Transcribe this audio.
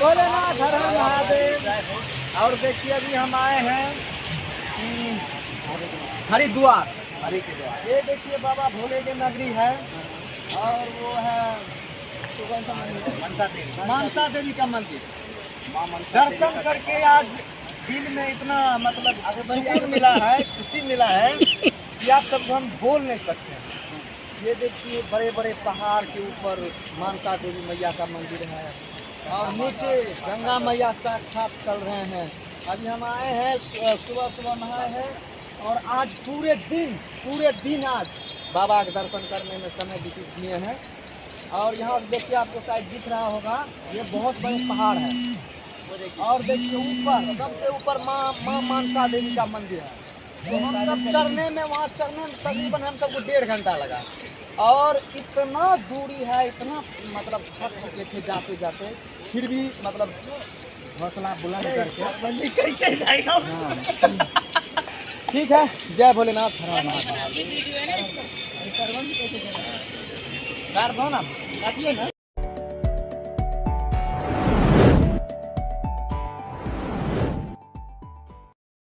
भोलेनाथ हर हर महादेव। और देखिए अभी हम आए हैं हरिद्वार। ये देखिए बाबा भोले की नगरी है और वो है मनसा देवी का मंदिर। दर्शन करके आज दिल में इतना मतलब सुकून मिला है, खुशी मिला है कि आप सबको हम बोल नहीं सकते। ये देखिए बड़े बड़े पहाड़ के ऊपर मनसा देवी मैया का मंदिर है और नीचे गंगा मैया साक्षात चल रहे हैं। अभी हम आए हैं सुबह सुबह नहाए हैं और आज पूरे दिन आज बाबा के दर्शन करने में समय व्यतीत किए हैं। और यहाँ देखिए आपको शायद दिख रहा होगा ये बहुत बड़े पहाड़ है और देखिए ऊपर सबसे ऊपर माँ मनसा देवी का मंदिर है। तो हम सब चढ़ने में तकरीबन हम सबको 1.5 घंटा लगा और इतना दूरी है, इतना मतलब थक चुके थे जाते जाते, फिर भी मतलब हौसला बुलंद करके कैसे जाएगा। ठीक है, जय भोलेनाथ हर हर महादेव। ना